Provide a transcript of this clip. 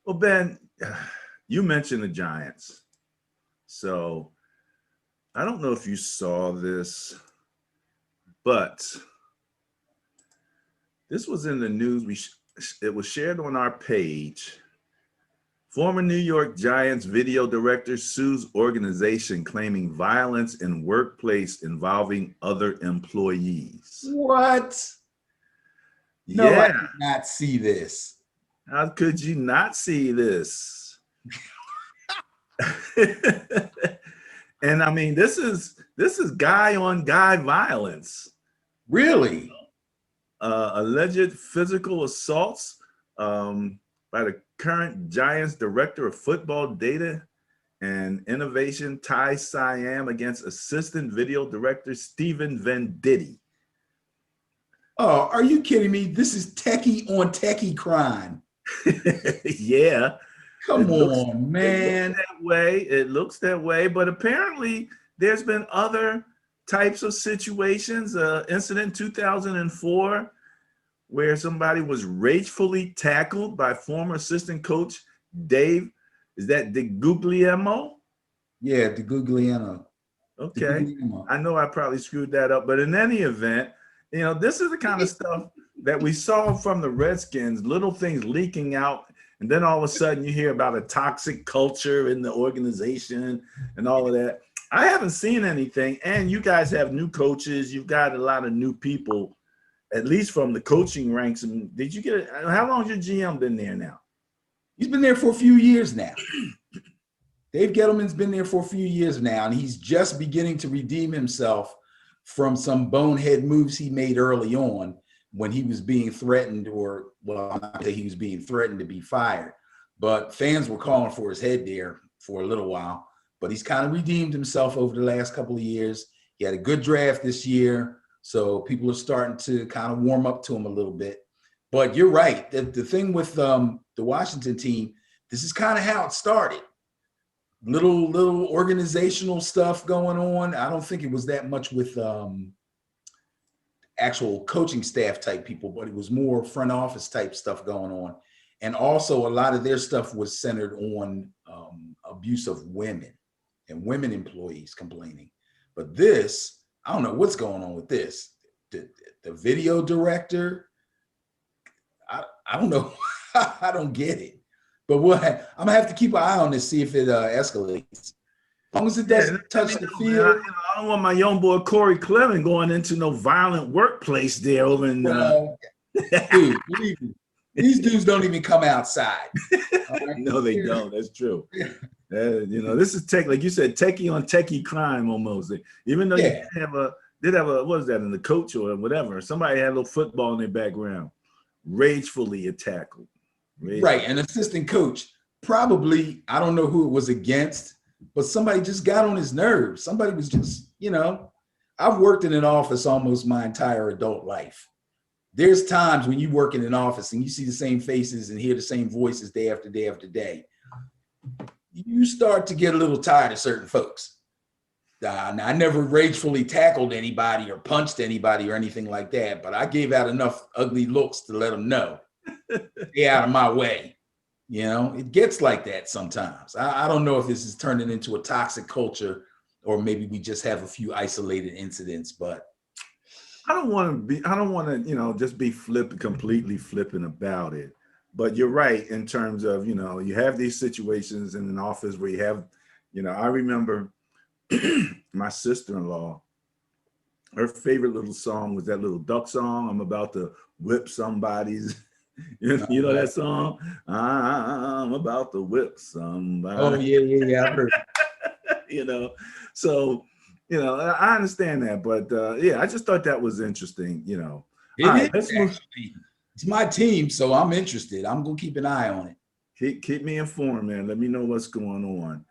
Well, Ben, you mentioned the Giants. So I don't know if you saw this, but this was in the news. It was shared on our page. Former New York Giants video director sues organization claiming violence in workplace involving other employees. What? No, I Yeah. did not see this. How could you not see this? And I mean, this is guy on guy violence. Really? Alleged physical assaults by the current Giants director of football data and innovation, Ty Siam, against assistant video director Stephen Venditti. Oh, are you kidding me? This is techie on techie crime. Yeah. Come on, man. It looks that way. It looks that way. But apparently, there's been other types of situations. Incident 2004, where somebody was ragefully tackled by former assistant coach Dave. Is that DeGuglielmo? Yeah, DeGuglielmo. Okay. I know I probably screwed that up. But in any event, you know, this is the kind of stuff that we saw from the Redskins, little things leaking out. And then all of a sudden you hear about a toxic culture in the organization and all of that. I haven't seen anything. And you guys have new coaches. You've got a lot of new people, at least from the coaching ranks. And did you get how long has your GM been there now? He's been there for a few years now. Dave Gettleman's been there for a few years now, and he's just beginning to redeem himself from some bonehead moves he made early on when he was being threatened, or, well, I'm not saying he was being threatened to be fired, but fans were calling for his head there for a little while. But he's kind of redeemed himself over the last couple of years. He had a good draft this year, so people are starting to kind of warm up to him a little bit. But you're right. The thing with the Washington team, this is kind of how it started. Little organizational stuff going on. I don't think it was that much with actual coaching staff type people, but it was more front office type stuff going on. And also a lot of their stuff was centered on abuse of women and women employees complaining. But this, I don't know what's going on with this. The video director, I don't know. I don't get it. But I'm gonna have to keep an eye on this, see if it escalates. As long as it doesn't touch the field. I don't want my young boy Corey Clement going into no violent workplace there over in. Dude, believe me, these dudes don't even come outside. Right? No, they don't. That's true. You know, this is tech, like you said, techie on techie crime almost. Even though you did have a what was that in the coach or whatever? Somebody had a little football in their background, ragefully tackled. Right, an assistant coach, probably, I don't know who it was against, but somebody just got on his nerves. Somebody was just, you know, I've worked in an office almost my entire adult life. There's times when you work in an office and you see the same faces and hear the same voices day after day after day. You start to get a little tired of certain folks. Now, I never ragefully tackled anybody or punched anybody or anything like that, but I gave out enough ugly looks to let them know. Stay out of my way. You know, it gets like that sometimes. I don't know if this is turning into a toxic culture or maybe we just have a few isolated incidents, but I don't want to, you know, just be completely flippant about it. But you're right in terms of, you know, you have these situations in an office where you have, you know, I remember my sister-in-law, her favorite little song was that little duck song, I'm about to whip somebody's. You know that song? I'm about to whip somebody. Oh, yeah. I've heard. You know, so, you know, I understand that. But, yeah, I just thought that was interesting, you know. It's my team, so I'm interested. I'm going to keep an eye on it. Keep me informed, man. Let me know what's going on.